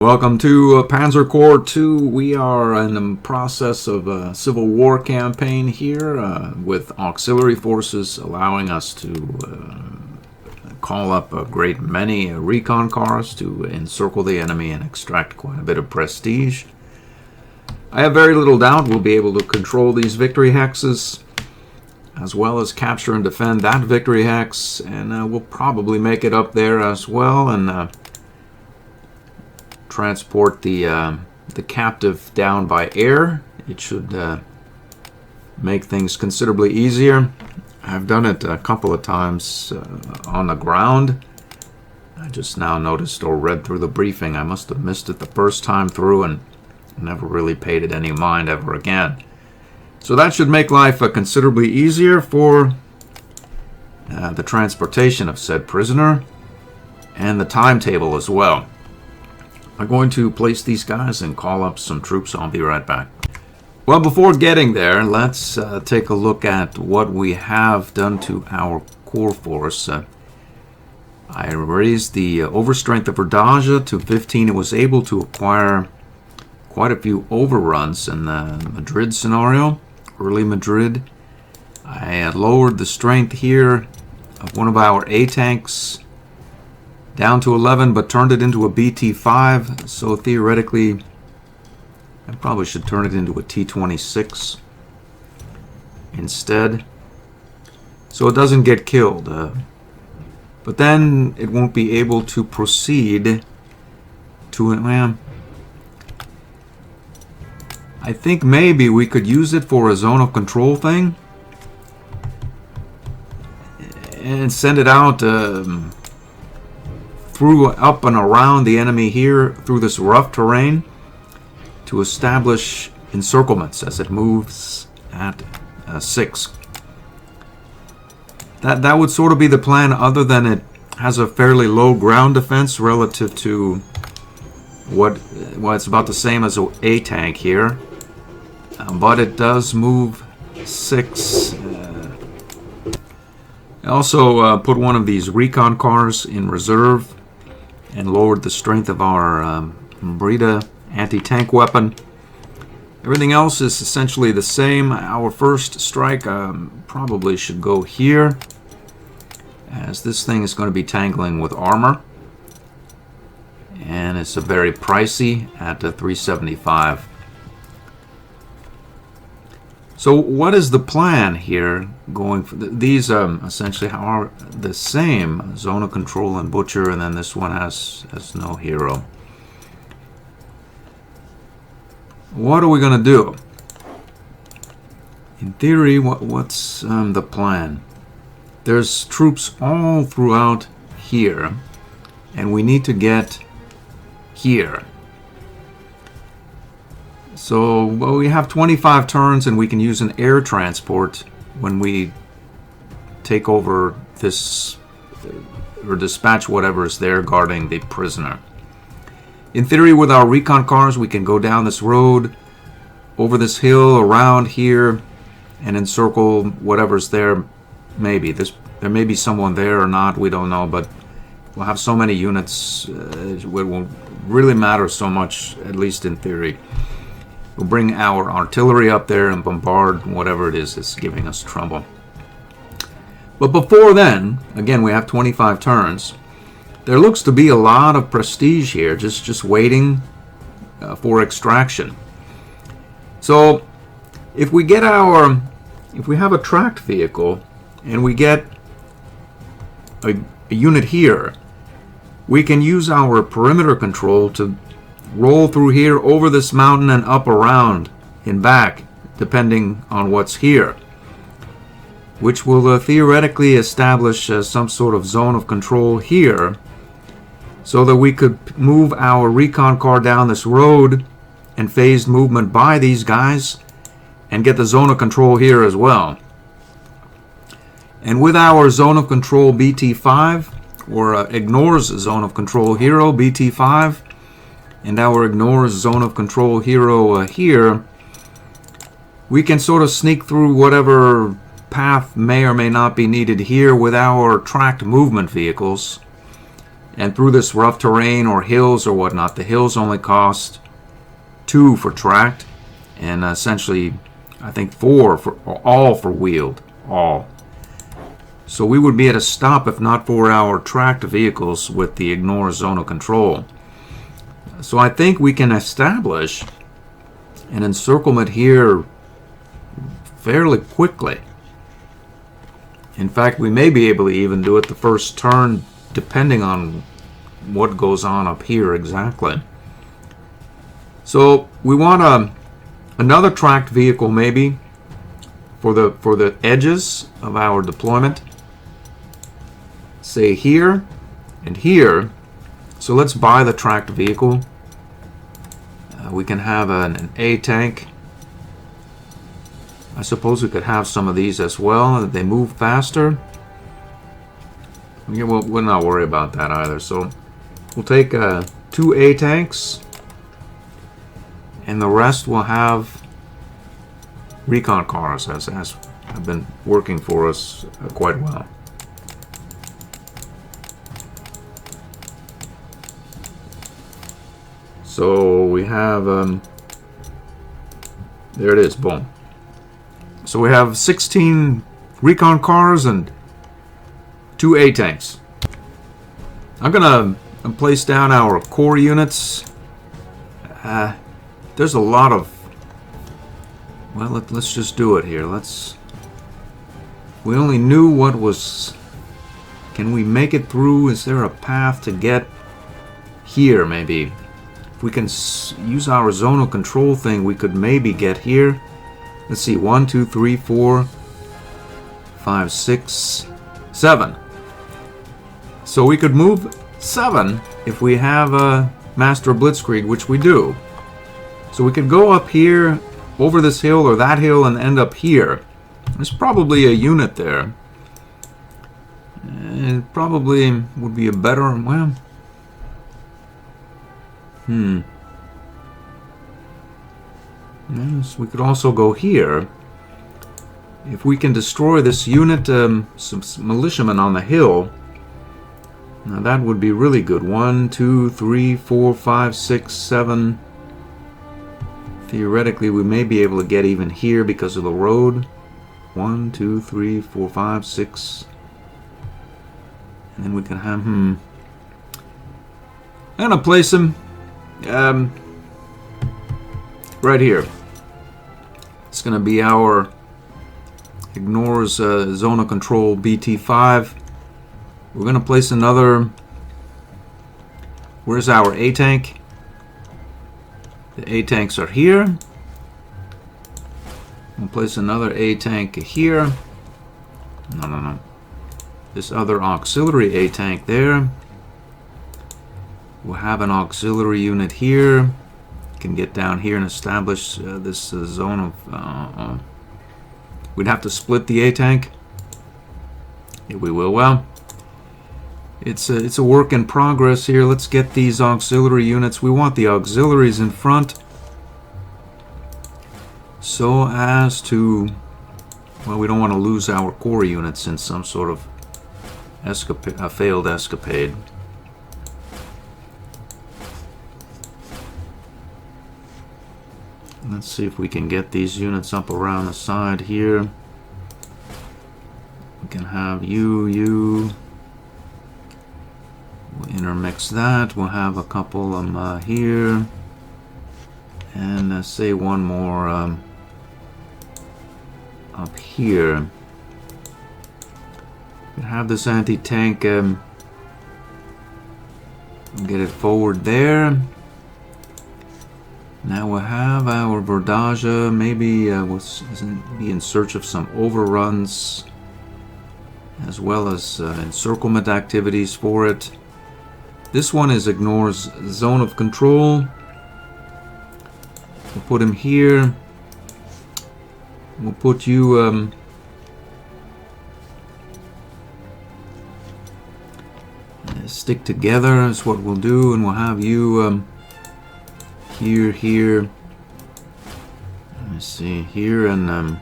Welcome to Panzer Corps 2. We are in the process of a Civil War campaign here with auxiliary forces allowing us to call up a great many recon cars to encircle the enemy and extract quite a bit of prestige. I have very little doubt we'll be able to control these victory hexes as well as capture and defend that victory hex, and we'll probably make it up there as well and transport the captive down by air. It should make things considerably easier. I've done it a couple of times on the ground. I just now noticed or read through the briefing. I must have missed it the first time through and never really paid it any mind ever again. So that should make life considerably easier for the transportation of said prisoner and the timetable as well. I'm going to place these guys and call up some troops. I'll be right back. Well, before getting there, let's take a look at what we have done to our core force. I raised the overstrength of Verdaja to 15. It was able to acquire quite a few overruns in the Madrid scenario, early Madrid. I lowered the strength here of one of our A-tanks down to 11, but turned it into a BT5, so theoretically I probably should turn it into a T26 instead, so it doesn't get killed. But then it won't be able to proceed to it. Well, I think maybe we could use it for a zone of control thing and send it out through, up and around the enemy here through this rough terrain to establish encirclements as it moves at 6. That would sort of be the plan, other than it has a fairly low ground defense relative to what, well, it's about the same as an A-tank here, but it does move 6. I also put one of these recon cars in reserve and lowered the strength of our Breda anti-tank weapon. Everything else is essentially the same. Our first strike probably should go here, as this thing is going to be tangling with armor, and it's a very pricey at 375. So what is the plan here going for these essentially are the same, zone of control and butcher, and then this one has no hero. What are we going to do? In theory, what's the plan? There's troops all throughout here, and we need to get here. So, well, we have 25 turns, and we can use an air transport when we take over this, or dispatch whatever is there guarding the prisoner. In theory, with our recon cars, we can go down this road, over this hill, around here, and encircle whatever's there. Maybe there may be someone there or not, we don't know, but we'll have so many units, it won't really matter so much, at least in theory. We'll bring our artillery up there and bombard whatever it is that's giving us trouble. But before then, again, we have 25 turns. There looks to be a lot of prestige here, just waiting for extraction. So, if we have a tracked vehicle and we get a unit here, we can use our perimeter control to roll through here, over this mountain, and up around and back, depending on what's here, which will theoretically establish some sort of zone of control here, so that we could move our recon car down this road and phased movement by these guys and get the zone of control here as well. And with our zone of control BT5, or ignores zone of control hero BT5, and our ignores zone of control hero here, we can sort of sneak through whatever path may or may not be needed here with our tracked movement vehicles And through this rough terrain or hills or whatnot, the hills only cost 2 for tracked, and essentially, I think 4 for all for wheeled, all. So we would be at a stop if not for our tracked vehicles with the ignore zone of control. So I think we can establish an encirclement here fairly quickly. In fact, we may be able to even do it the first turn, depending on what goes on up here exactly. So we want another tracked vehicle maybe for the edges of our deployment. Say here and here. So let's buy the tracked vehicle. We can have an A tank. I suppose we could have some of these as well. They move faster. Yeah, we'll not worry about that either. So we'll take 2 A tanks, and the rest will have recon cars, as have been working for us quite well. So we have, there it is, boom. So we have 16 recon cars and 2 A tanks. I'm gonna place down our core units. There's a lot of, well, let's just do it here. We only knew what was, can we make it through? Is there a path to get here maybe? If we can use our zonal control thing, we could maybe get here. Let's see, 1, 2, 3, 4, 5, 6, 7. So we could move 7 if we have a Master Blitzkrieg, which we do. So we could go up here, over this hill or that hill, and end up here. There's probably a unit there. It probably would be a better, well... Yes, we could also go here. If we can destroy this unit, some militiamen on the hill, now that would be really good. 1, 2, 3, 4, 5, 6, 7. Theoretically, we may be able to get even here because of the road. 1, 2, 3, 4, 5, 6. And then we can have I'm gonna place him right here. It's gonna be our ignores zone of control BT5. We're gonna place another. Where's our A tank? The A tanks are here. We'll place another A tank here. No. This other auxiliary A tank there. We'll have an auxiliary unit here. Can get down here and establish this zone of... we'd have to split the A tank. Yeah, we will. Well, it's a work in progress here. Let's get these auxiliary units. We want the auxiliaries in front so as to... Well, we don't want to lose our core units in some sort of failed escapade. Let's see if we can get these units up around the side here. We can have you. We'll intermix that. We'll have a couple of them here. And say one more up here. We have this anti-tank. Get it forward there. Now we'll have our Verdage, maybe we'll be in search of some overruns as well as encirclement activities for it. This one ignores zone of control. We'll put him here. We'll put you stick together is what we'll do, and we'll have you here. Let me see here, and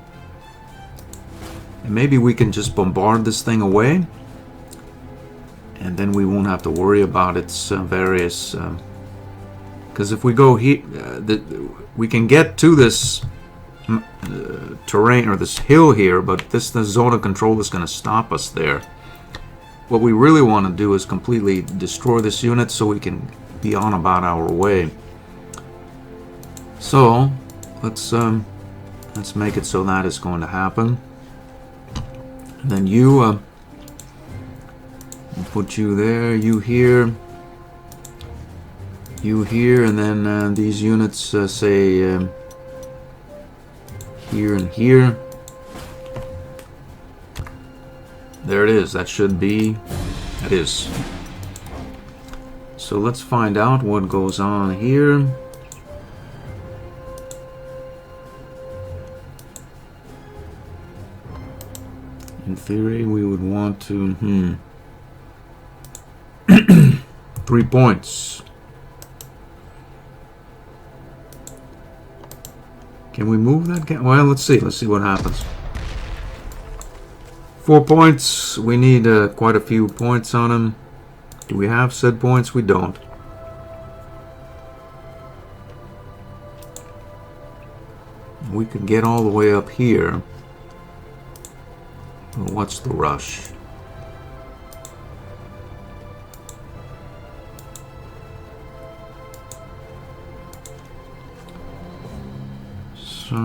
maybe we can just bombard this thing away, and then we won't have to worry about its various. Because if we go here, we can get to this terrain or this hill here, but the zone of control is going to stop us there. What we really want to do is completely destroy this unit so we can be on about our way. So let's make it so that is going to happen. And then you we'll put you there, you here, and then these units say here and here. There it is. That should be. It is. So let's find out what goes on here. In theory, we would want to. 3 points. Can we move that guy? Well, let's see. Let's see what happens. 4 points. We need quite a few points on him. Do we have said points? We don't. We could get all the way up here. Well, what's the rush? So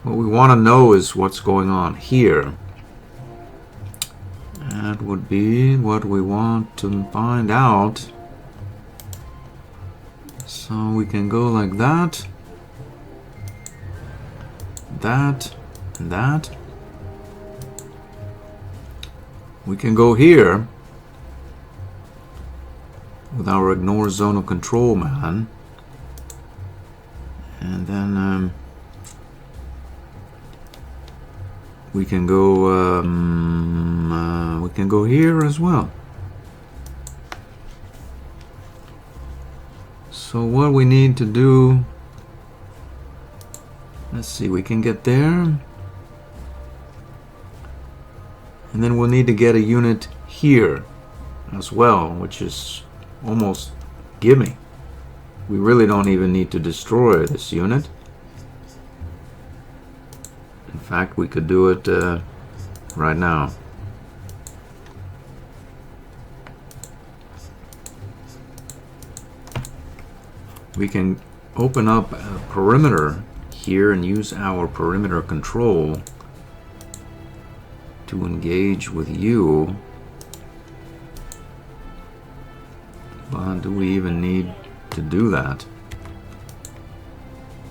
what we want to know is what's going on here. That would be what we want to find out. So we can go like that, that, and that. We can go here with our ignore zone of control man. And then we can go here as well. So what we need to do, let's see, we can get there. And then we'll need to get a unit here as well, which is almost gimme. We really don't even need to destroy this unit. In fact, we could do it right now. We can open up a perimeter here and use our perimeter control to engage with you. But do we even need to do that?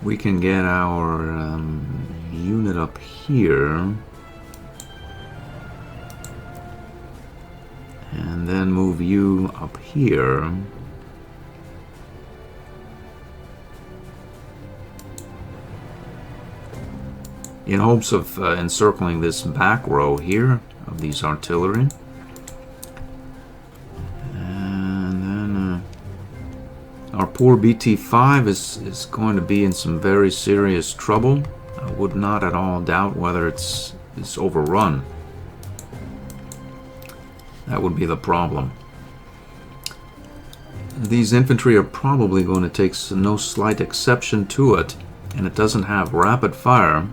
We can get our unit up here and then move you up here. In hopes of encircling this back row here of these artillery. And then our poor BT-5 is going to be in some very serious trouble. I would not at all doubt whether it's overrun. That would be the problem. These infantry are probably going to take no slight exception to it, and it doesn't have rapid fire.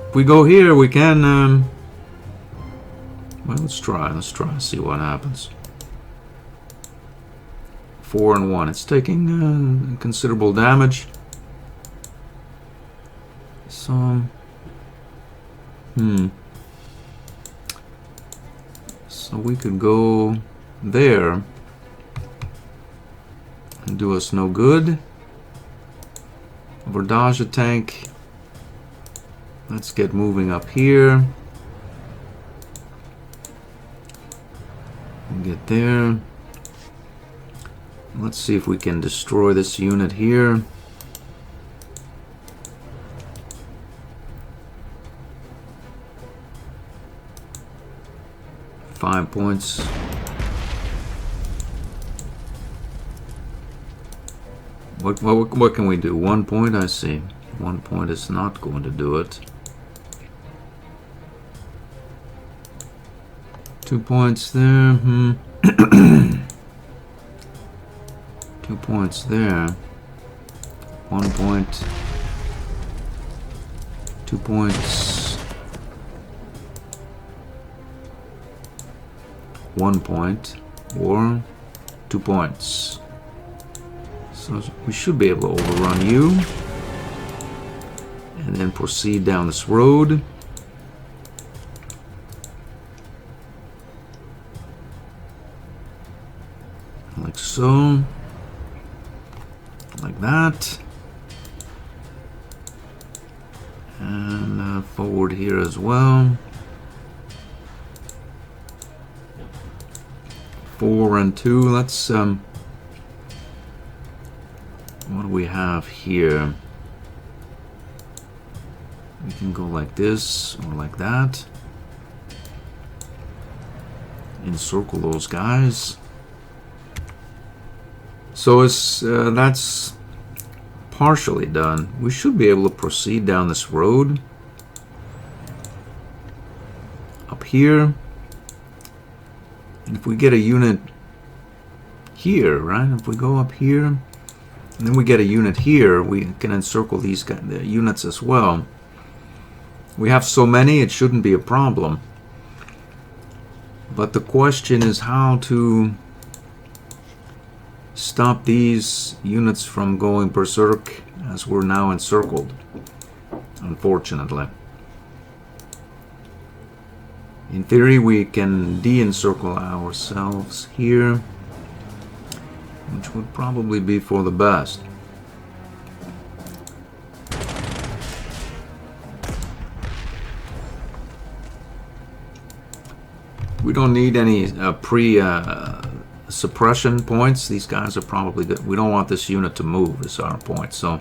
If we go here, we can, well, let's try, see what happens. 4 and 1. It's taking considerable damage. So, so we could go there and do us no good. Abordage a tank. Let's get moving up here. Get there. Let's see if we can destroy this unit here. Five points. What can we do? 1 point, I see. 1 point is not going to do it. 2 points there. 2 points there. 1 point. 2 points. 1 point. Or 2 points. So we should be able to overrun you. And then proceed down this road. Like so. Like that. And forward here as well. 4 and 2. Let's what do we have here? We can go like this or like that. Encircle those guys. So it's that's partially done. We should be able to proceed down this road. Up here. And if we get a unit here, right? If we go up here, and then we get a unit here, we can encircle these the units as well. We have so many, it shouldn't be a problem. But the question is how to stop these units from going berserk as we're now encircled, unfortunately. In theory, we can de-encircle ourselves here, which would probably be for the best. We don't need any suppression points. These guys are probably good. We don't want this unit to move is our point. So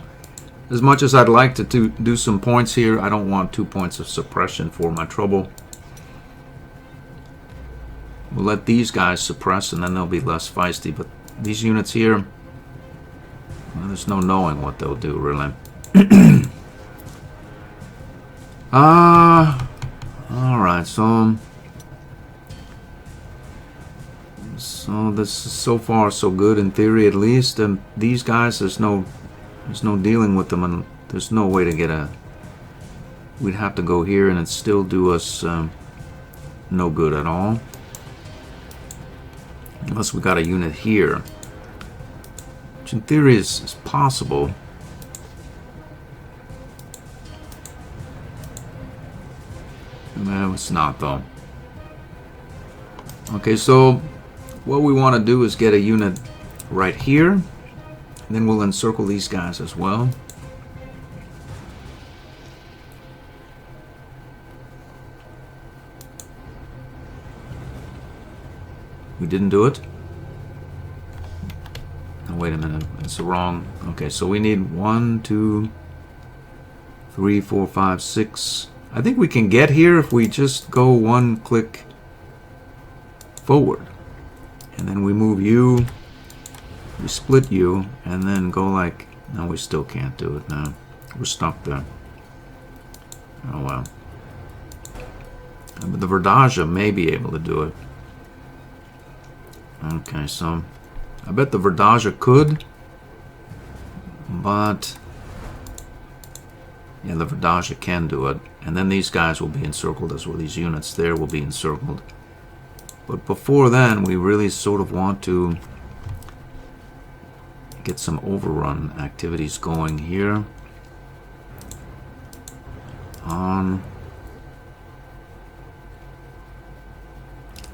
as much as I'd like to do some points here, I don't want 2 points of suppression for my trouble. We'll let these guys suppress and then they'll be less feisty. But these units here, well, there's no knowing what they'll do really. Alright, so this is so far so good in theory at least. And these guys, there's no dealing with them, and there's no way to get a. We'd have to go here and it'd still do us no good at all, unless we got a unit here, which in theory is possible. No, it's not though. Okay, so what we want to do is get a unit right here, and then we'll encircle these guys as well. We didn't do it? Oh, wait a minute, it's wrong. Okay, so we need 1, 2, 3, 4, 5, 6. I think we can get here if we just go 1 click forward. And then we move you, we split you, and then go like, no, we still can't do it now. We're stuck there. Oh well. But the Verdaja may be able to do it. Okay, so I bet the Verdaja could, but yeah, the Verdaja can do it. And then these guys will be encircled as well. These units there will be encircled. But before then, we really sort of want to get some overrun activities going here.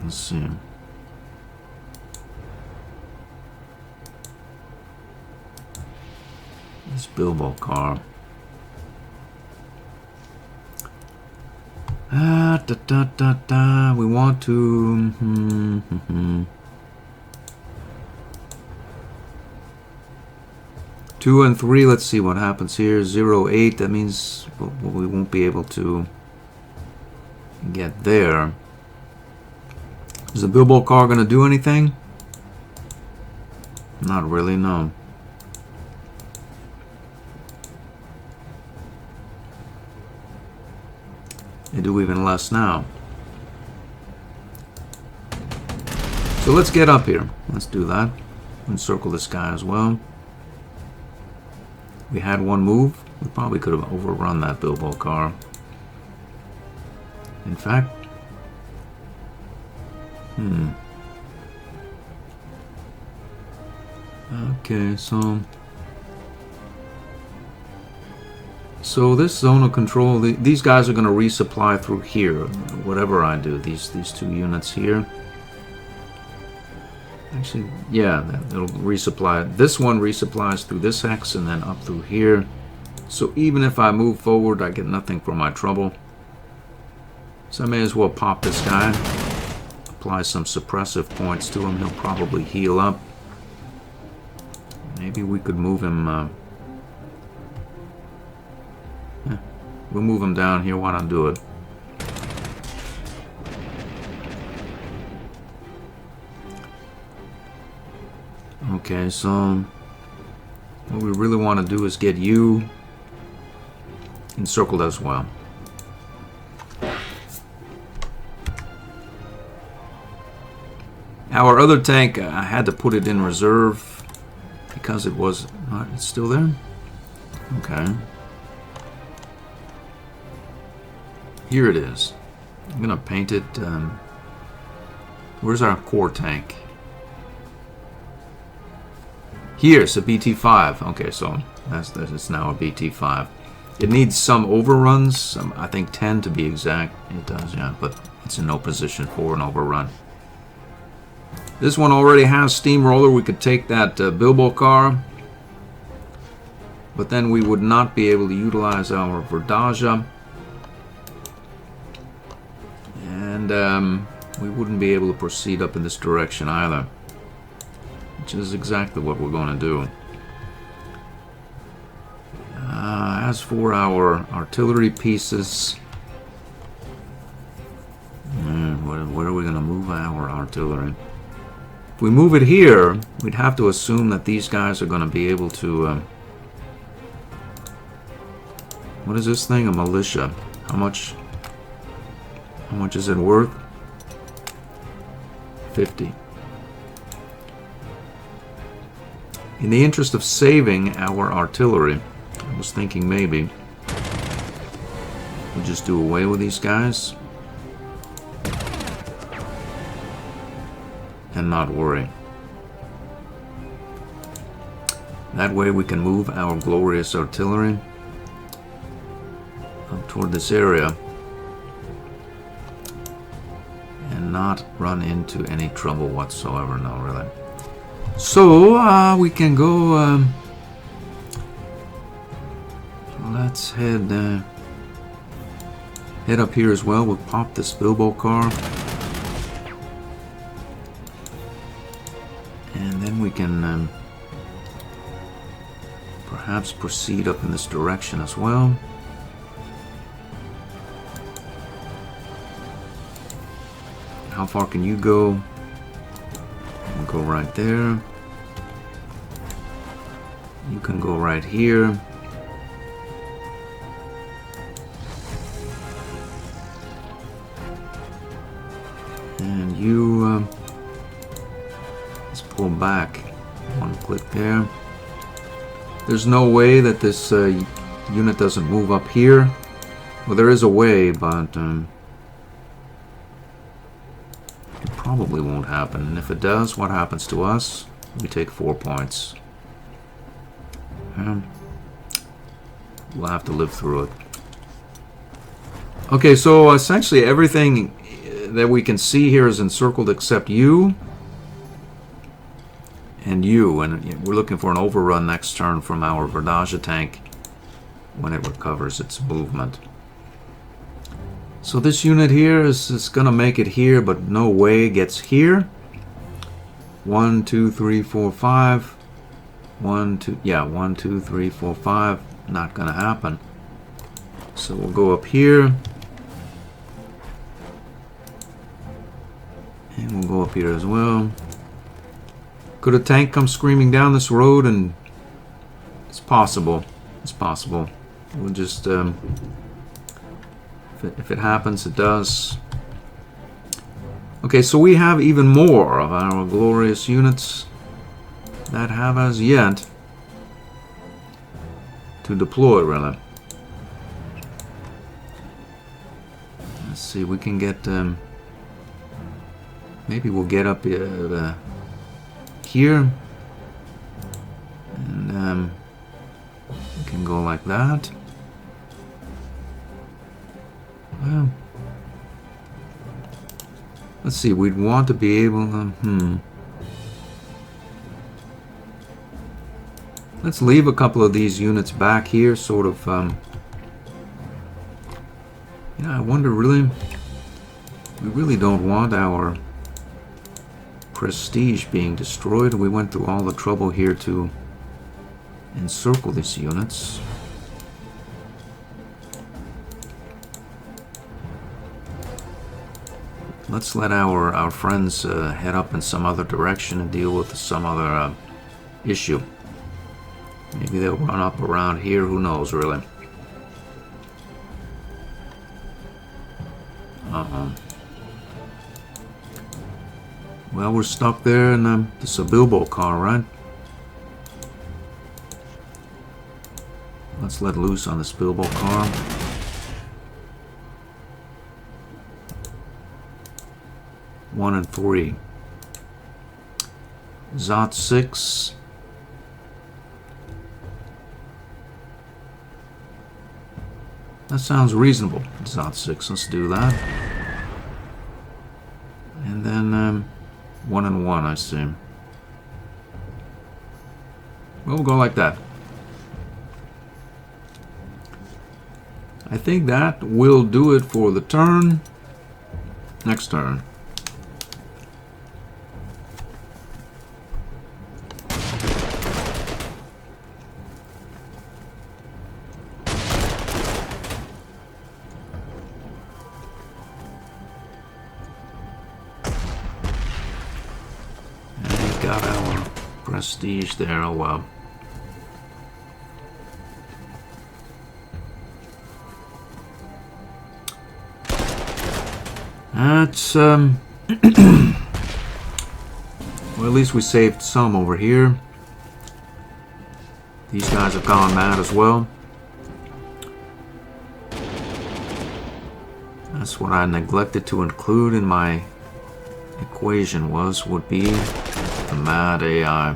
Let's see. This Bilbo car. We want to. 2 and 3. Let's see what happens here. 0, 8. That means we won't be able to get there. Is the Bilbo car going to do anything? Not really, no. They do even less now. So let's get up here. Let's do that. Encircle this guy as well. We had one move. We probably could have overrun that Bilbo car. In fact, okay, so this zone of control, these guys are going to resupply through here. Whatever I do, these two units here. Actually, yeah, it'll resupply. This one resupplies through this hex and then up through here. So even if I move forward, I get nothing for my trouble. So I may as well pop this guy. Apply some suppressive points to him. He'll probably heal up. Maybe we could move him. We'll move him down here. Why not do it? Okay, so what we really want to do is get you encircled as well. Our other tank, I had to put it in reserve because it was... it's still there? Okay. Here it is. I'm going to paint it... where's our core tank? Here, it's a BT5. Okay, so it's now a BT5. It needs some overruns. I think 10 to be exact. It does, yeah, but it's in no position for an overrun. This one already has steamroller. We could take that Bilbo car, but then we would not be able to utilize our Verdaja, and we wouldn't be able to proceed up in this direction either, which is exactly what we're going to do. As for our artillery pieces, where are we going to move our artillery? If we move it here, we'd have to assume that these guys are going to be able to... what is this thing? A militia. How much is it worth? 50. In the interest of saving our artillery, I was thinking maybe we'll just do away with these guys and not worry. That way we can move our glorious artillery up toward this area and not run into any trouble whatsoever. No, really. So we can go. Let's head up here as well. We'll pop this Bilbo car. And then we can perhaps proceed up in this direction as well. How far can you go? We'll go right there. You can go right here. And you... pull back. One click there. There's no way that this unit doesn't move up here. Well, there is a way, but it probably won't happen. And if it does, what happens to us? We take 4 points. We'll have to live through it. Okay, so essentially everything that we can see here is encircled except you. And you, and we're looking for an overrun next turn from our Verdaja tank when it recovers its movement. So this unit here is going to make it here, but no way gets here. 1, 2, 3, 4, 5. 1, 2, yeah, 1, 2, 3, 4, 5. Not going to happen. So we'll go up here. And we'll go up here as well. Could a tank come screaming down this road? And it's possible. It's possible. We'll just If it happens, it does. Okay, so we have even more of our glorious units that have as yet to deploy, really. Let's see, we can get... maybe we'll get up here. And we can go like that. Well, let's see, we'd want to be able to... Let's leave a couple of these units back here, sort of... yeah, I wonder, really... We really don't want our prestige being destroyed. We went through all the trouble here to encircle these units. Let's let our friends head up in some other direction and deal with some other issue. Maybe they'll run up around here, who knows, really. Well, we're stuck there in the Bilbo car, right? Let's let loose on the Bilbo car. One and 3. Zot 6. That sounds reasonable. Zot 6. Let's do that. And then 1 and 1, I see. We'll go like that. I think that will do it for the turn. Next turn. Got our prestige there, oh well. That's, well, at least we saved some over here. These guys have gone mad as well. That's what I neglected to include in my equation would be the mad AI.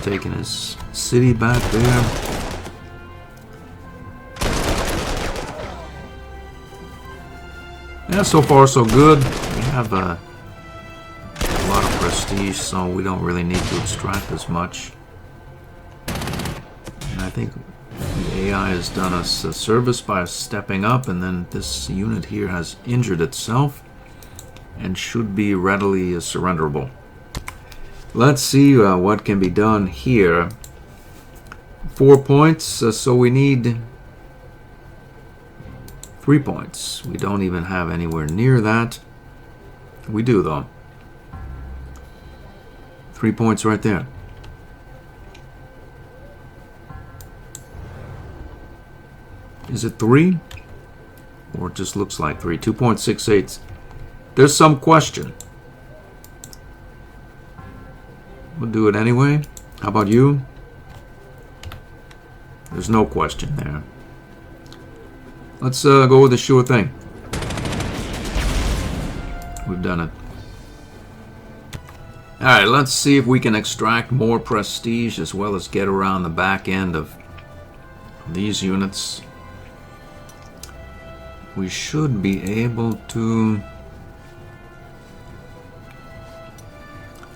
Taking his city back there. Yeah, so far so good. We have a lot of prestige, so we don't really need to extract as much. And I think the AI has done us a service by stepping up, and then this unit here has injured itself and should be readily surrenderable. Let's see what can be done here. 4 points, so we need 3 points. We don't even have anywhere near that. We do, though. 3 points right there. Is it 3? Or it just looks like 3. 2.68. There's some question. We'll do it anyway. How about you? There's no question there. Let's go with a sure thing. We've done it. Alright, let's see if we can extract more prestige as well as get around the back end of these units. We should be able to...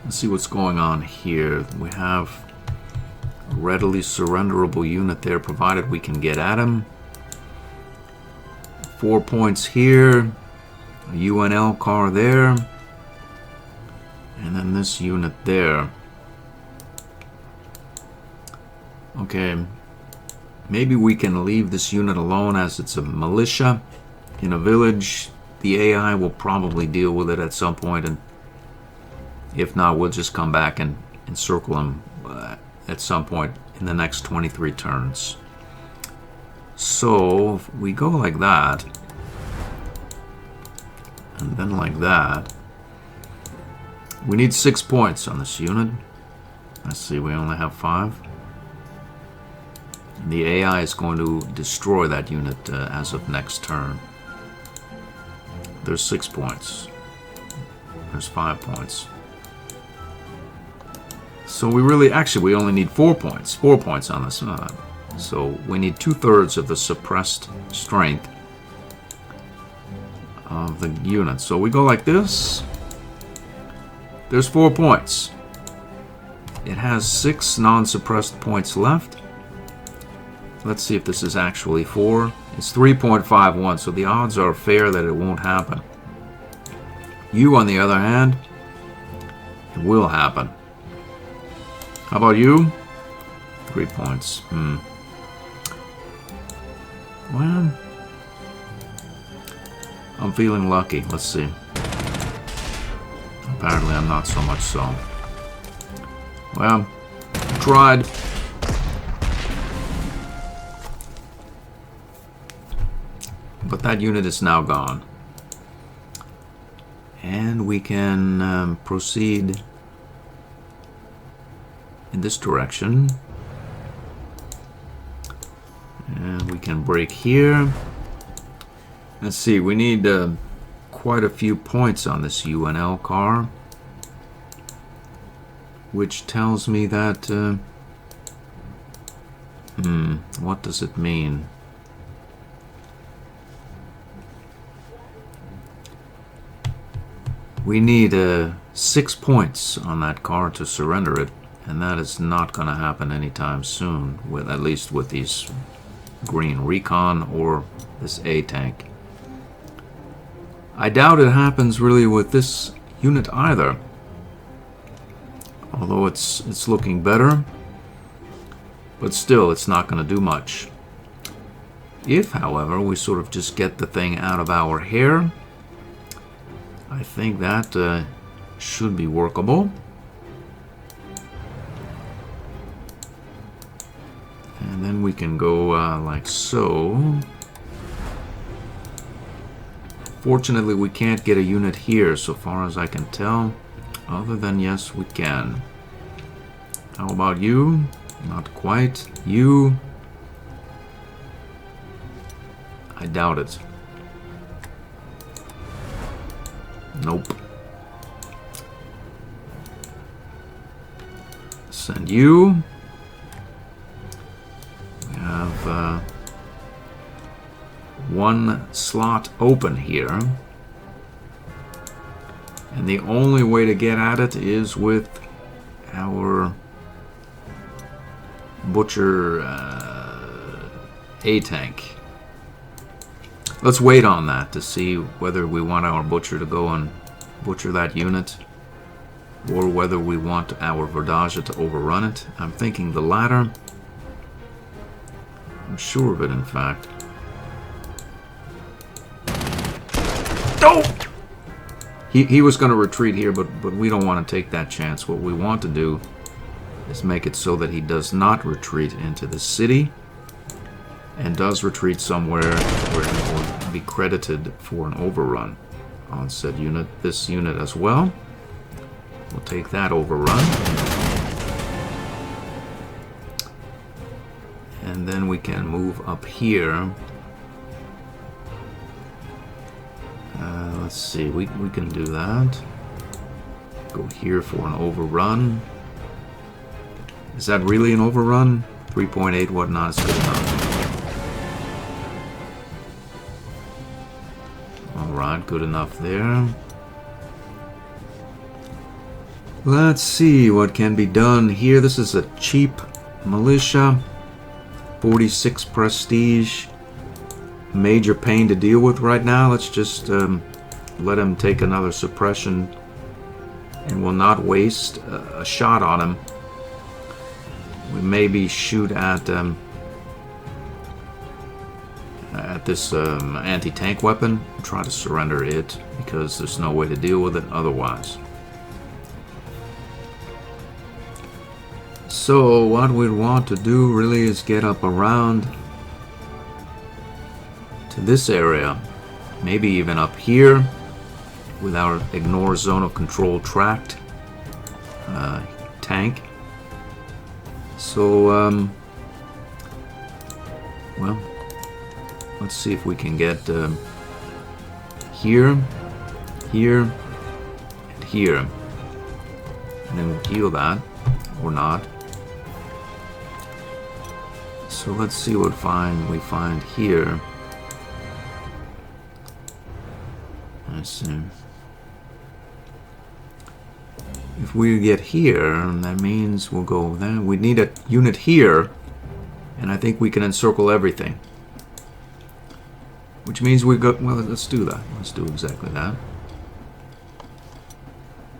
Let's see what's going on here. We have a readily surrenderable unit there, provided we can get at him. 4 points here. A UNL car there. And then this unit there. Okay. Maybe we can leave this unit alone as it's a militia in a village. The AI will probably deal with it at some point, and if not, we'll just come back and encircle him at some point in the next 23 turns. So if we go like that, and then like that, we need 6 points on this unit. Let's see, we only have 5. And the AI is going to destroy that unit as of next turn. There's 6 points. There's 5 points. So we really, actually, we only need 4 points. 4 points on this. So we need 2/3 of the suppressed strength of the unit. So we go like this. There's 4 points. It has 6 non-suppressed points left. Let's see if this is actually 4. It's 3.51, so the odds are fair that it won't happen. You, on the other hand, it will happen. How about you? 3 points. Well, I'm feeling lucky. Let's see. Apparently I'm not so much so. Well, tried. But that unit is now gone. And we can proceed in this direction. And we can break here. Let's see, we need quite a few points on this UNL car, which tells me that what does it mean? We need 6 points on that car to surrender it, and that is not going to happen anytime soon, with at least with these green recon or this A tank. I doubt it happens really with this unit either, although it's looking better, but still it's not going to do much. If, however, we sort of just get the thing out of our hair, I think that should be workable. And then we can go like so. Fortunately, we can't get a unit here so far as I can tell. Other than, yes, we can. How about you? Not quite. You? I doubt it. Nope. Send you. We have 1 slot open here. And the only way to get at it is with our Butcher A-tank. Let's wait on that to see whether we want our Butcher to go and butcher that unit, or whether we want our Verdage to overrun it. I'm thinking the latter. I'm sure of it, in fact. Oh! He was going to retreat here, but we don't want to take that chance. What we want to do is make it so that he does not retreat into the city, and does retreat somewhere where he will be credited for an overrun on said unit. This unit as well. We'll take that overrun. And then we can move up here. Let's see, we can do that. Go here for an overrun. Is that really an overrun? 3.8 whatnot is good enough. Alright, good enough there. Let's see what can be done here. This is a cheap militia, 46 prestige. Major pain to deal with right now. Let's just let him take another suppression, and we'll not waste a shot on him. We maybe shoot at this anti-tank weapon, try to surrender it, because there's no way to deal with it otherwise. So what we'd want to do really is get up around to this area, maybe even up here with our ignore zone of control tracked tank. So well, let's see if we can get here, here, and here, and then we'll heal that or not. So let's see what we find here. Let's see. If we get here, that means we'll go there. We need a unit here, and I think we can encircle everything. Which means we go. Well, let's do that. Let's do exactly that.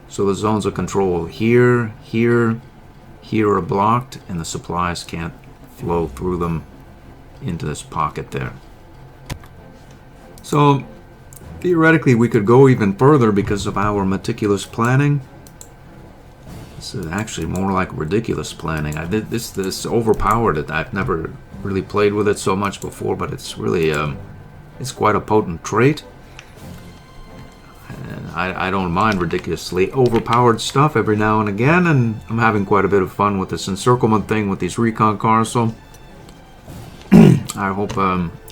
So the zones of control here, here, here are blocked, and the supplies can't flow through them into this pocket there. So theoretically, we could go even further because of our meticulous planning. This is actually more like ridiculous planning. I did this overpowered it. I've never really played with it so much before, but it's really it's quite a potent trait. And I don't mind ridiculously overpowered stuff every now and again, and I'm having quite a bit of fun with this encirclement thing with these recon cars, so I hope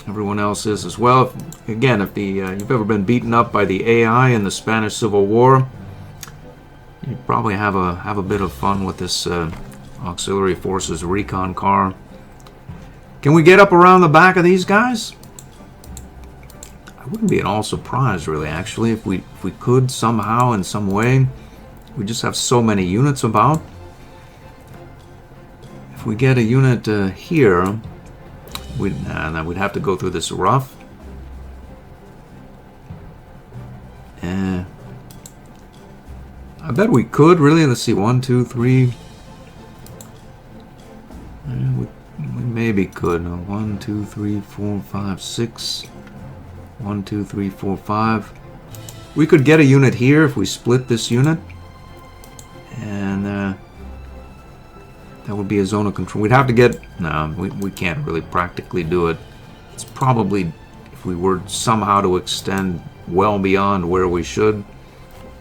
everyone else is as well. Again, if you've ever been beaten up by the AI in the Spanish Civil War, you probably have a bit of fun with this auxiliary forces recon car. Can we get up around the back of these guys? I wouldn't be at all surprised, really, actually, if we could somehow, in some way. We just have so many units about. If we get a unit here, then we'd have to go through this rough. I bet we could, really. Let's see, 1, 2, 3. We maybe could. 1, 2, 3, 4, 5, 6. 1, 2, 3, 4, 5. We could get a unit here if we split this unit. And that would be a zone of control. We'd have to get... No, we can't really practically do it. It's probably, if we were somehow to extend well beyond where we should,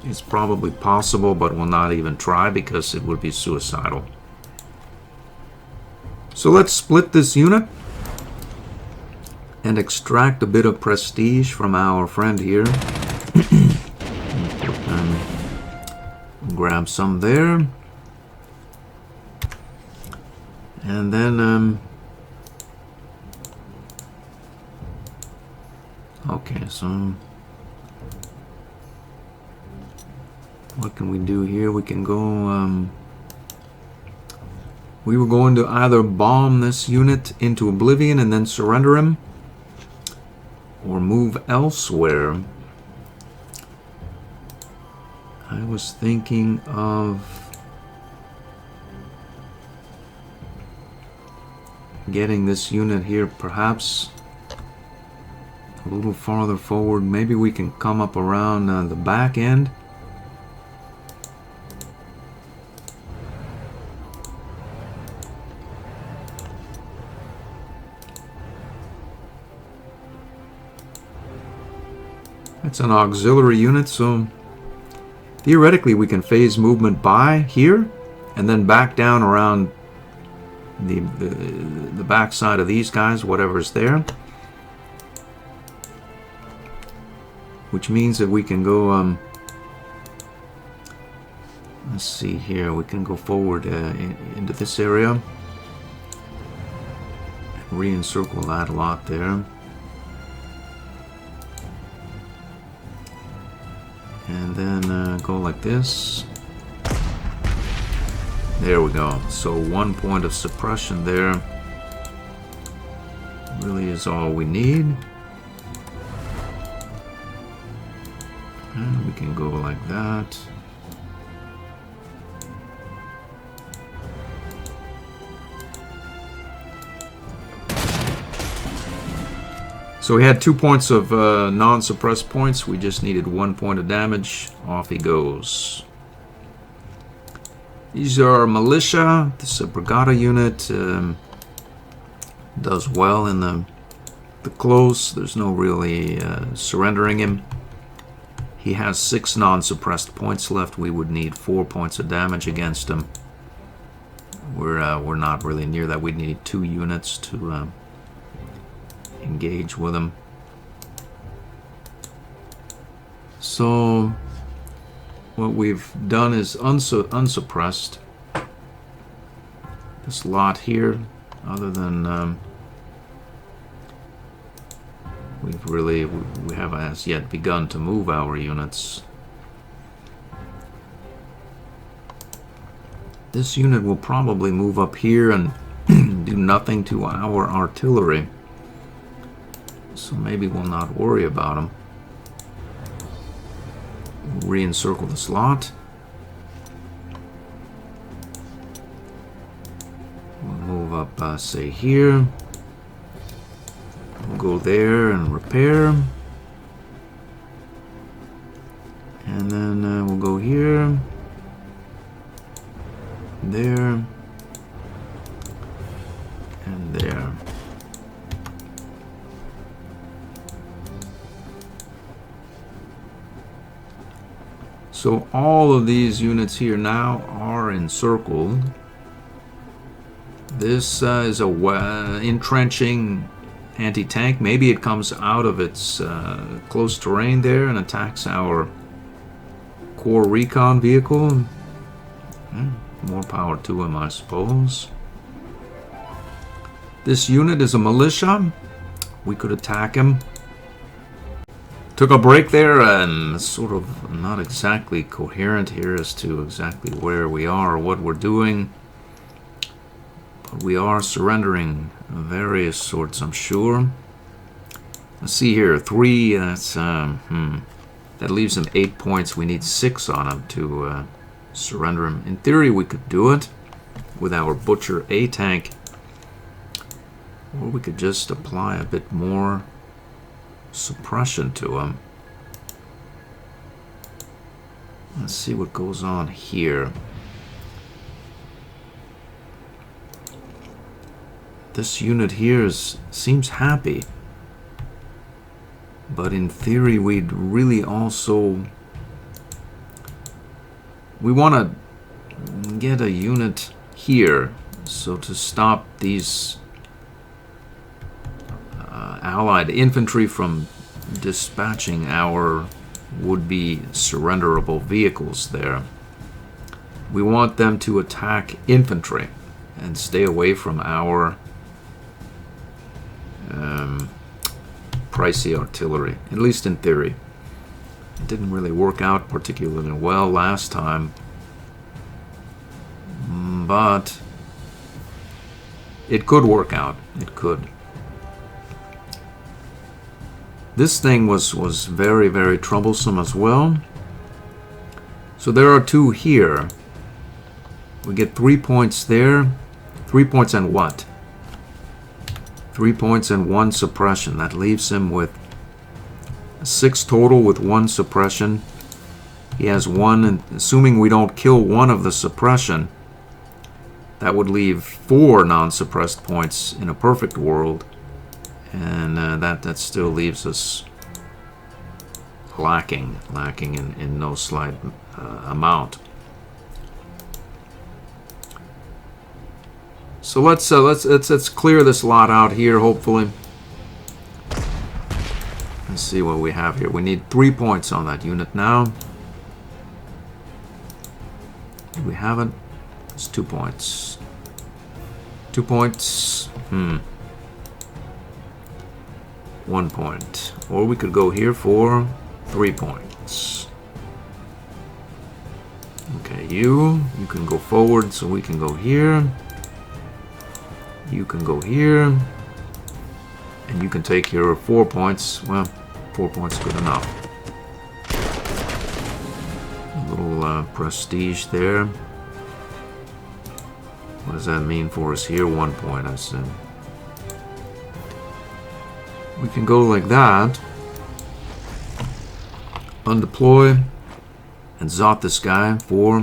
it's probably possible, but we'll not even try because it would be suicidal. So let's split this unit and extract a bit of prestige from our friend here. Grab some there. And then, okay, so what can we do here? We can go, we were going to either bomb this unit into oblivion and then surrender him, or move elsewhere. I was thinking of getting this unit here perhaps a little farther forward. Maybe we can come up around the back end. It's an auxiliary unit, so theoretically we can phase movement by here and then back down around the back side of these guys, whatever's there. Which means that we can go, let's see here, we can go forward into this area. Re-encircle that a lot there. And then go like this. There we go. So 1 point of suppression there really is all we need. And we can go like that. So we had 2 points of non-suppressed points. We just needed 1 point of damage. Off he goes. These are militia. This is a brigada unit. Does well in the close. There's no really surrendering him. He has 6 non-suppressed points left. We would need 4 points of damage against him. We're not really near that. We'd need 2 units to engage with him. So what we've done is unsuppressed this lot here, other than we haven't as yet begun to move our units. This unit will probably move up here and do nothing to our artillery, so maybe we'll not worry about them. We'll re-encircle the slot. We'll move up, say here. We'll go there and repair. And then we'll go here, there, and there. So all of these units here now are encircled. This is a entrenching anti-tank. Maybe it comes out of its close terrain there and attacks our core recon vehicle. More power to him, I suppose. This unit is a militia. We could attack him. Took a break there and sort of not exactly coherent here as to exactly where we are or what we're doing. But we are surrendering various sorts, I'm sure. Let's see here, 3, that's, that leaves him 8 points. We need 6 on him to surrender him. In theory, we could do it with our Butcher A tank. Or we could just apply a bit more suppression to him. Let's see what goes on here. This unit here seems happy, but in theory we'd really also want to get a unit here, so to stop these Allied infantry from dispatching our would-be surrenderable vehicles there. We want them to attack infantry and stay away from our pricey artillery, at least in theory. It didn't really work out particularly well last time, but it could work out. It could. This thing was very, very troublesome as well. So there are 2 here. We get 3 points there. 3 points and what? 3 points and 1 suppression. That leaves him with 6 total with 1 suppression. He has 1, and assuming we don't kill 1 of the suppression, that would leave 4 non-suppressed points in a perfect world. And that still leaves us lacking in no slight amount. So let's clear this lot out here. Hopefully, let's see what we have here. We need 3 points on that unit now. Do we have it? It's 2 points. 2 points. 1 point. Or we could go here for 3 points. Okay, You can go forward so we can go here. You can go here. And you can take your 4 points. Well, 4 points is good enough. A little prestige there. What does that mean for us here? 1 point, I said. We can go like that. Undeploy. And zot this guy for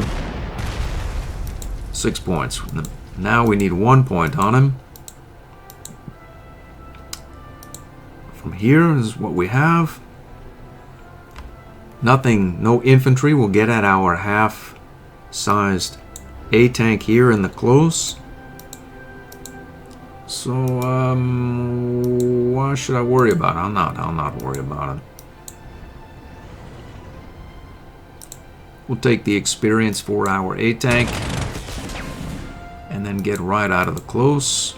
6 points. Now we need 1 point on him. From here is what we have. Nothing, no infantry will get at our half-sized A-tank here in the close. So, why should I worry about it? I'll not worry about it. We'll take the experience for our A-tank and then get right out of the close.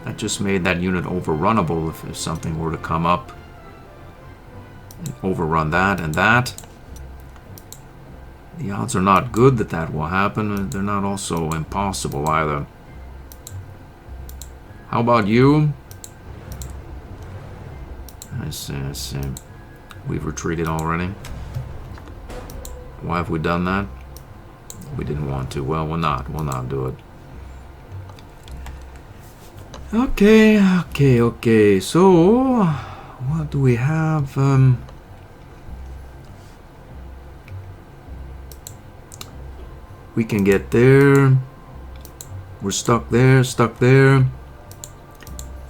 That just made that unit overrunnable if something were to come up and overrun that and that. The odds are not good that that will happen. They're not also impossible either. How about you? I see, I see. We've retreated already. Why have we done that? We didn't want to. Well, we'll not do it. Okay. So, what do we have? We can get there. We're stuck there, stuck there.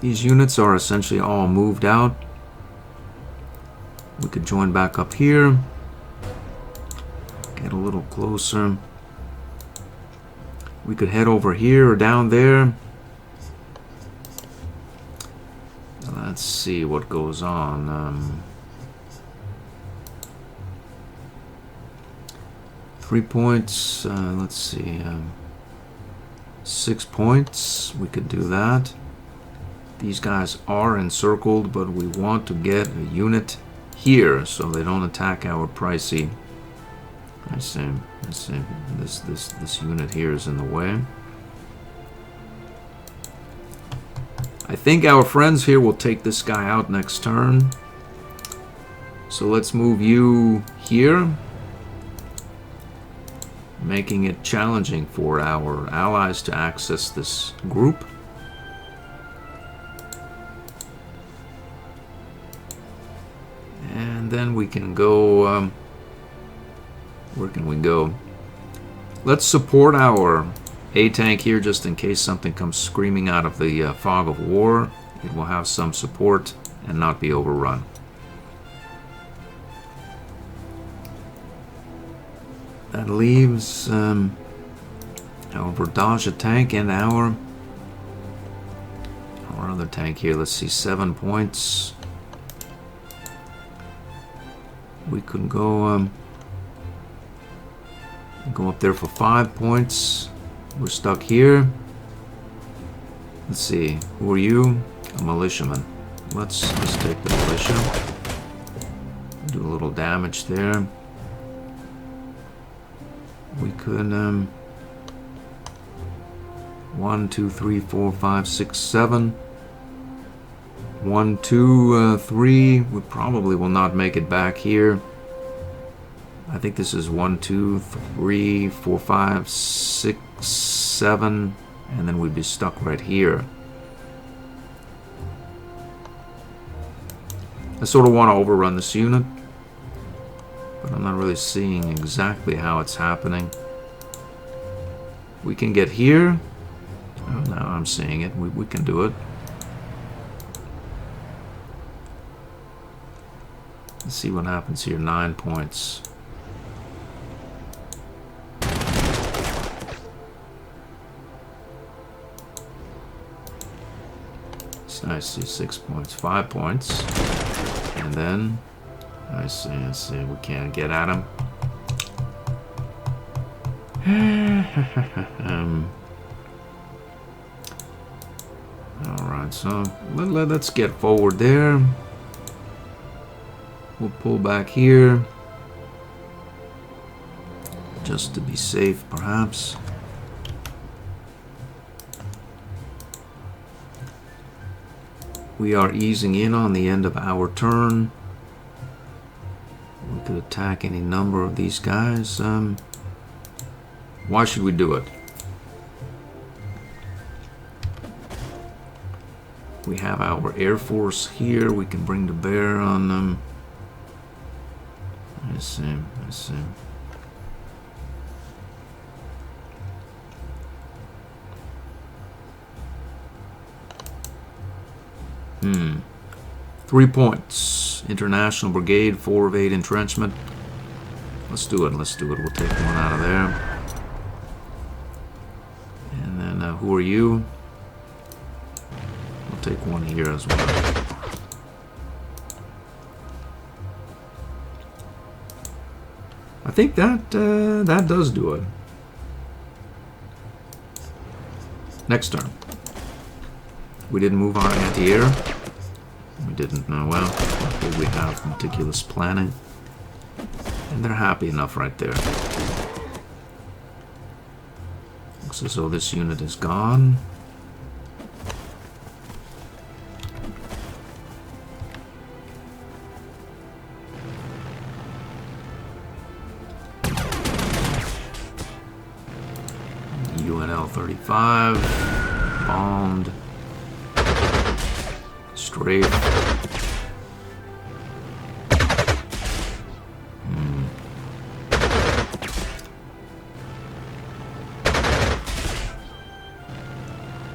These units are essentially all moved out. We could join back up here. Get a little closer. We could head over here or down there. Let's see what goes on. 3 points. Let's see. 6 points. We could do that. These guys are encircled, but we want to get a unit here so they don't attack our pricey. I see. This unit here is in the way. I think our friends here will take this guy out next turn. So let's move you here, making it challenging for our allies to access this group. And then we can go, where can we go? Let's support our A-tank here just in case something comes screaming out of the fog of war. It will have some support and not be overrun. That leaves our Bordage tank and our other tank here. Let's see, 7 points. We could go up there for 5 points. We're stuck here. Let's see, who are you? A militiaman. Let's take the militia. Do a little damage there. We could 1, 2, 3, 4, 5, 6, 7. 1, 2, 3. We probably will not make it back here. I think this is 1, 2, 3, 4, 5, 6, 7, and then we'd be stuck right here. I sort of want to overrun this unit, but I'm not really seeing exactly how it's happening. We can get here. Oh, now I'm seeing it. We can do it. Let's see what happens here. 9 points. It's nice. See, 6 points, 5 points, and then I see. We can't get at him. All right, so let's get forward there. We'll pull back here. just to be safe, perhaps. We are easing in on the end of our turn. We could attack any number of these guys. Why should we do it? We have our Air Force here. We can bring to bear on them. I see. I see. Hmm. 3 points. International Brigade, 4 of 8 entrenchment. Let's do it. Let's do it. We'll take one out of there. And then, who are you? We'll take one here as well. I think that that does do it. Next turn. We didn't move our anti-air. We didn't know well. Luckily we have meticulous planning. And they're happy enough right there. Looks as though this unit is gone. UNL 35. Bombed. Strafe.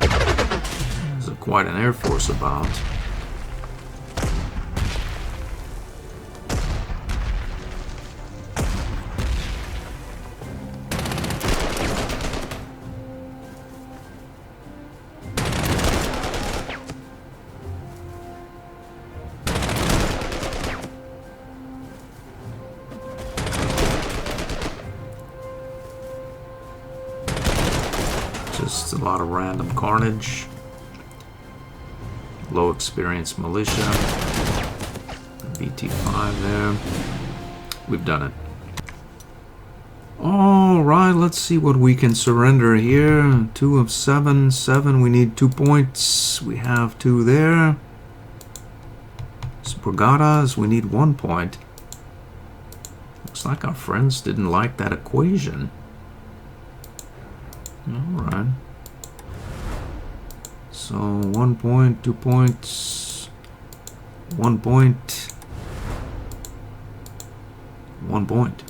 There's quite an Air Force about. Just a lot of random carnage. Low experience militia. BT5 there. We've done it. Alright, let's see what we can surrender here. 2 of 7. 7, we need 2 points. We have 2 there. Bragadas, we need 1 point. Looks like our friends didn't like that equation. Alright. So 1 point, 2 points, 1 point, 1 point.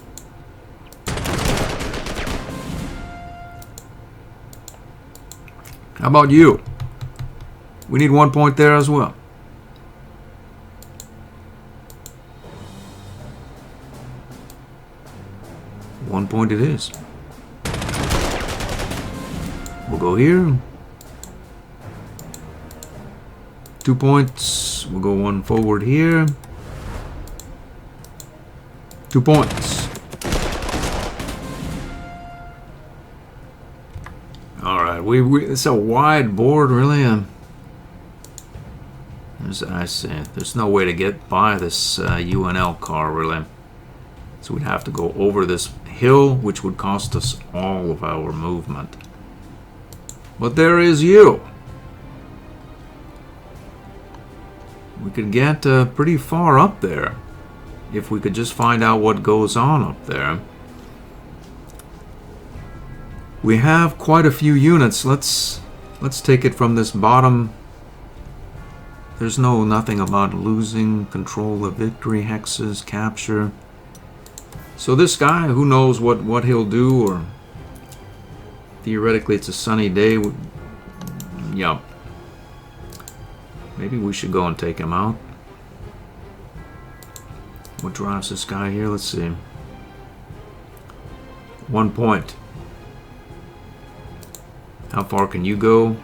How about you? We need 1 point there as well. One point it is. We'll go here. 2 points. We'll go 1 forward here. 2 points. Alright, it's a wide board, really. I see. There's no way to get by this UNL car, really. So we'd have to go over this hill, which would cost us all of our movement. But there is you. We could get pretty far up there if we could just find out what goes on up there. We have quite a few units. Let's take it from this bottom. There's nothing about losing control of victory, hexes, capture. So this guy, who knows what he'll do, or theoretically it's a sunny day. Yeah. Maybe we should go and take him out. What drives this guy here? Let's see. 1 point. How far can you go?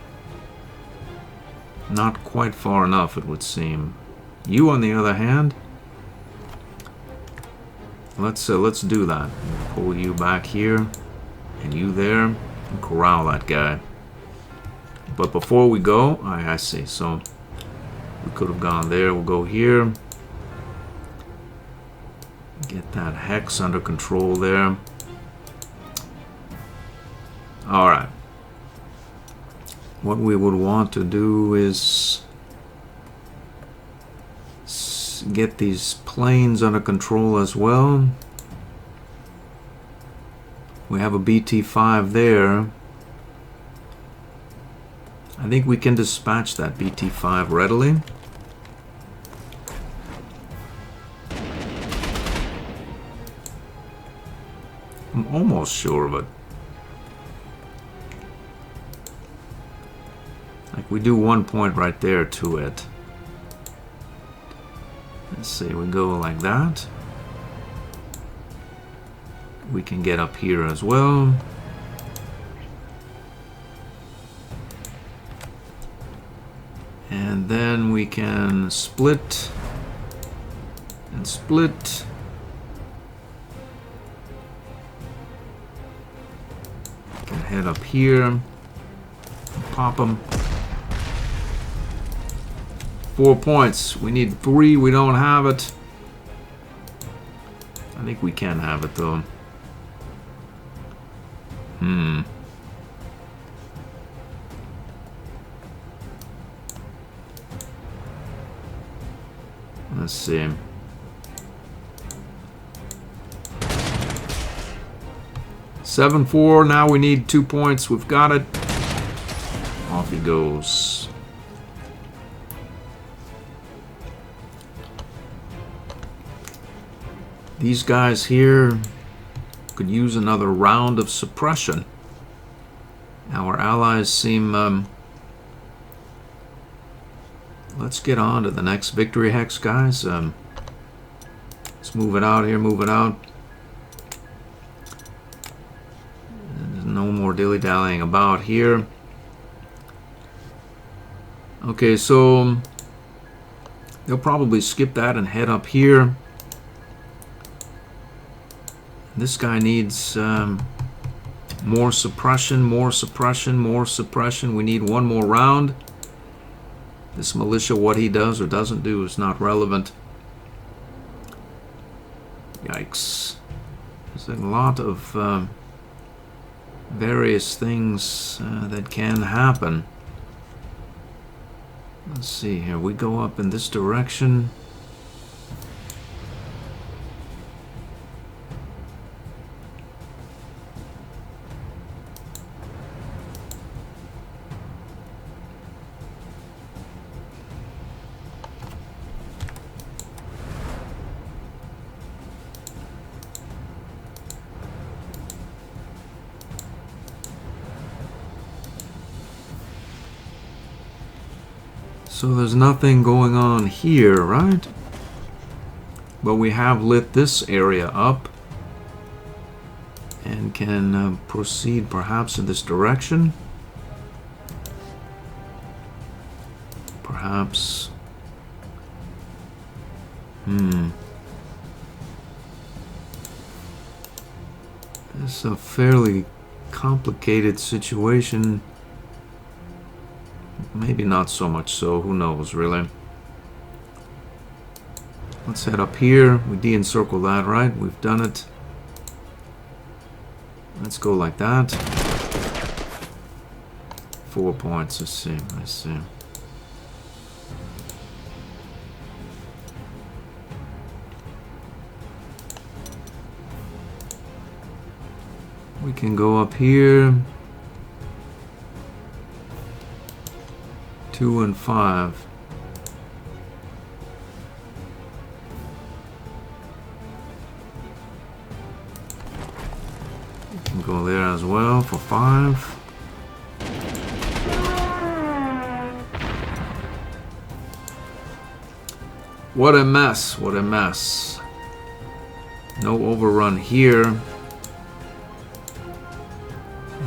Not quite far enough, it would seem. You, on the other hand, let's do that. Pull you back here, and you there, and corral that guy. But before we go, I see. So we could have gone there. We'll go here. Get that hex under control there. Alright. What we would want to do is get these planes under control as well. We have a BT-5 there. I think we can dispatch that BT-5 readily. I'm almost sure of it. Like, we do 1 point right there to it. Let's see, we go like that. We can get up here as well. And then we can split and split. We can head up here, pop them. 4 points. We need 3. We don't have it. I think we can have it though. Let's see. Seven, 4. Now we need 2 points. We've got it. Off he goes. These guys here could use another round of suppression. Our allies seem... let's get on to the next victory hex, guys. Let's move it out here, move it out. There's no more dilly-dallying about here. Okay, so they'll probably skip that and head up here. This guy needs more suppression, more suppression, more suppression. We need 1 more round. This militia, what he does or doesn't do is not relevant. Yikes. There's a lot of various things that can happen. Let's see here. We go up in this direction. So there's nothing going on here, right? But we have lit this area up and can proceed perhaps in this direction. Perhaps. It's a fairly complicated situation. Maybe not so much so, who knows really. Let's head up here. We de-encircle that, right? We've done it. Let's go like that. 4 points, let's see, let's see. We can go up here. 2 and 5. We can go there as well for 5. What a mess, what a mess. No overrun here.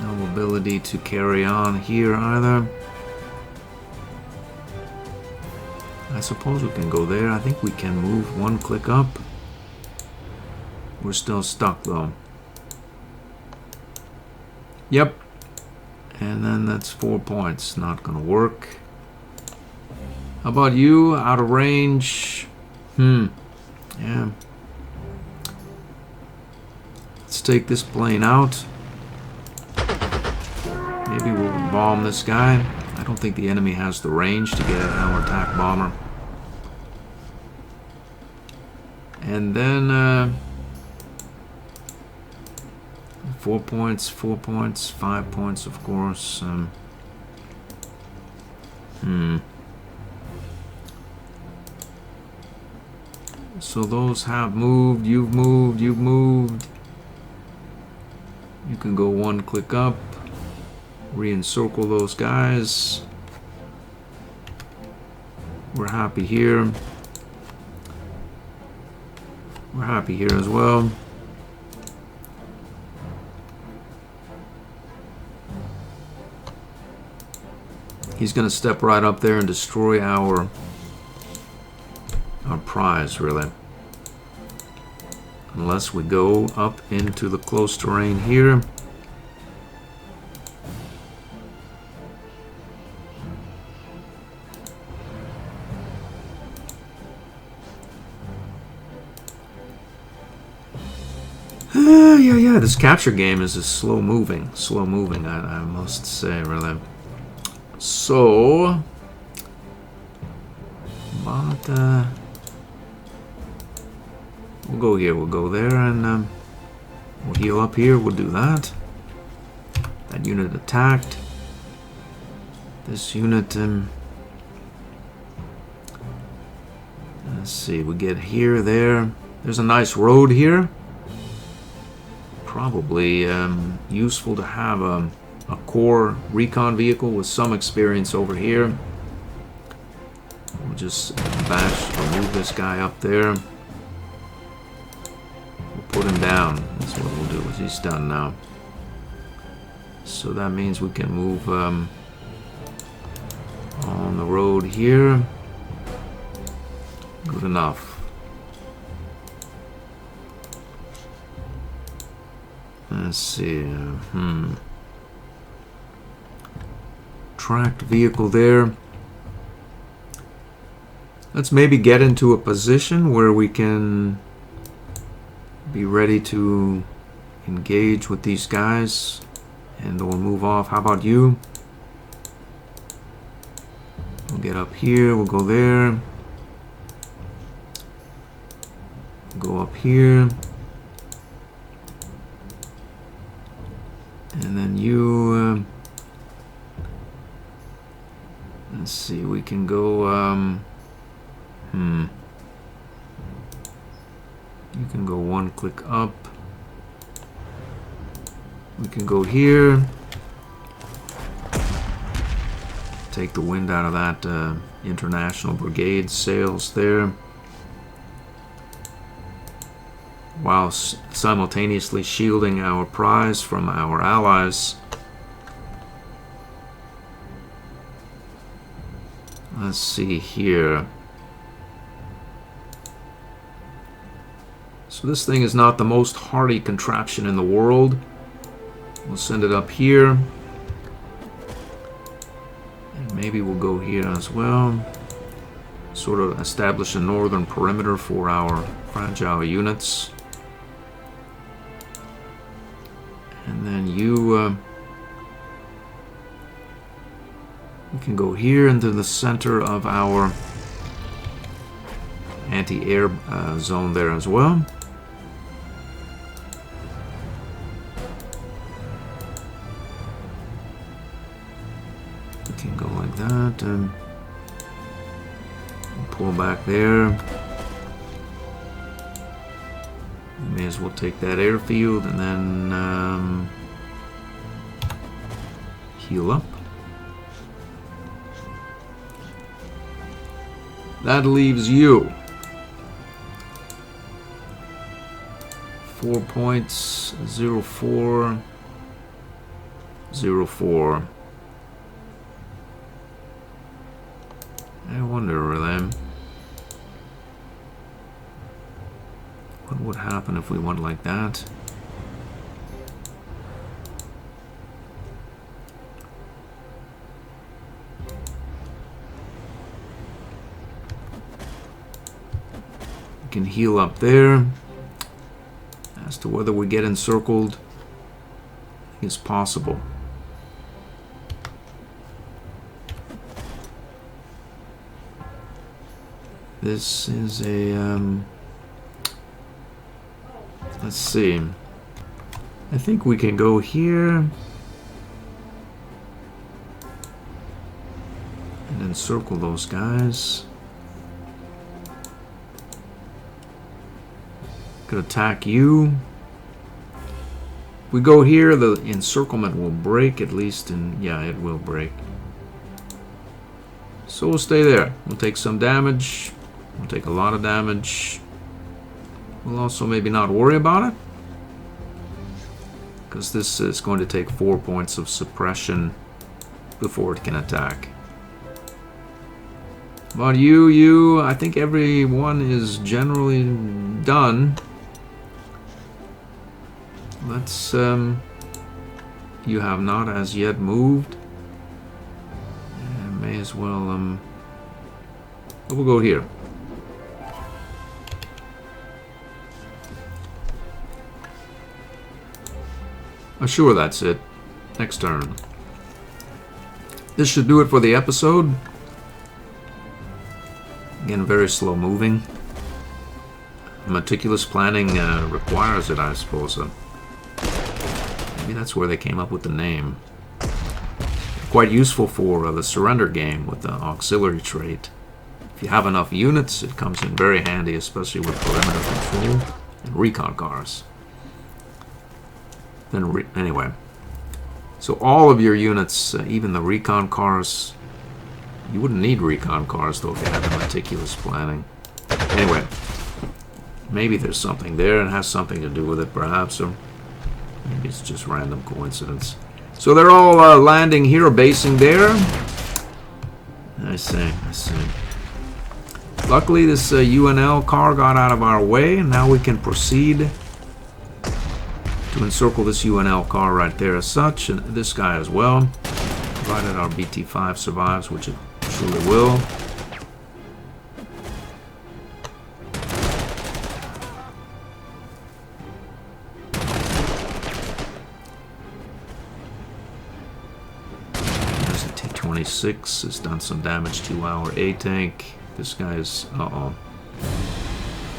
No ability to carry on here either. I suppose we can go there. I think we can move 1 click up. We're still stuck though. Yep. And then that's 4 points. Not gonna work. How about you? Out of range. Yeah. Let's take this plane out. Maybe we'll bomb this guy. I don't think the enemy has the range to get our attack bomber. And then 4 points, 4 points, 5 points, of course. So those have moved, you've moved, you've moved. You can go one click up, re-encircle those guys. We're happy here. We're happy here as well. He's going to step right up there and destroy our prize, really. Unless we go up into the close terrain here. Yeah, this capture game is a slow moving, I must say, really. So, but we'll go here, we'll go there, and we'll heal up here, we'll do that. That unit attacked. This unit, let's see, we get here, there. There's a nice road here. Probably useful to have a core recon vehicle with some experience over here. We'll just bash or move this guy up there. We'll put him down. That's what we'll do. He's done now. So that means we can move on the road here. Good enough. Let's see. Tracked vehicle there. Let's maybe get into a position where we can be ready to engage with these guys and or move off. How about you? We'll get up here, we'll go there. Go up here. And then you, let's see, we can go, you can go one click up. We can go here. Take the wind out of that international brigade sails there. While simultaneously shielding our prize from our allies. Let's see here. So this thing is not the most hardy contraption in the world. We'll send it up here. And maybe we'll go here as well. Sort of establish a northern perimeter for our fragile units. And then you can go here into the center of our anti-air zone there as well. We can go like that and pull back there. May as well take that airfield and then heal up. That leaves you 4 points, 0-4, 0-4. I wonder, really. What would happen if we went like that? We can heal up there. As to whether we get encircled, it's possible. This is a, let's see. I think we can go here and encircle those guys. Could attack you. If we go here, the encirclement will break, at least, and yeah, it will break. So we'll stay there. We'll take some damage. We'll take a lot of damage. We'll also maybe not worry about it, because this is going to take 4 points of suppression before it can attack. But you, I think everyone is generally done. Let's, you have not as yet moved. May as well, we'll go here. Sure, that's it. Next turn. This should do it for the episode. Again, very slow moving. Meticulous planning requires it, I suppose. Maybe that's where they came up with the name. Quite useful for the surrender game with the auxiliary trait. If you have enough units, it comes in very handy, especially with perimeter control and recon cars. Then anyway, so all of your units, even the recon cars, you wouldn't need recon cars though if you had the meticulous planning. Anyway, maybe there's something there and has something to do with it, perhaps, or maybe it's just random coincidence. So they're all landing here, basing there. I see. Luckily, this UNL car got out of our way, and now we can proceed to encircle this UNL car right there as such, and this guy as well, provided our BT-5 survives, which it surely will. There's a T-26, has done some damage to our A-tank. This guy is,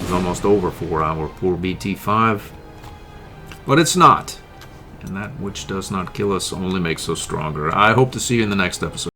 it's almost over for our poor BT-5. But it's not. And that which does not kill us only makes us stronger. I hope to see you in the next episode.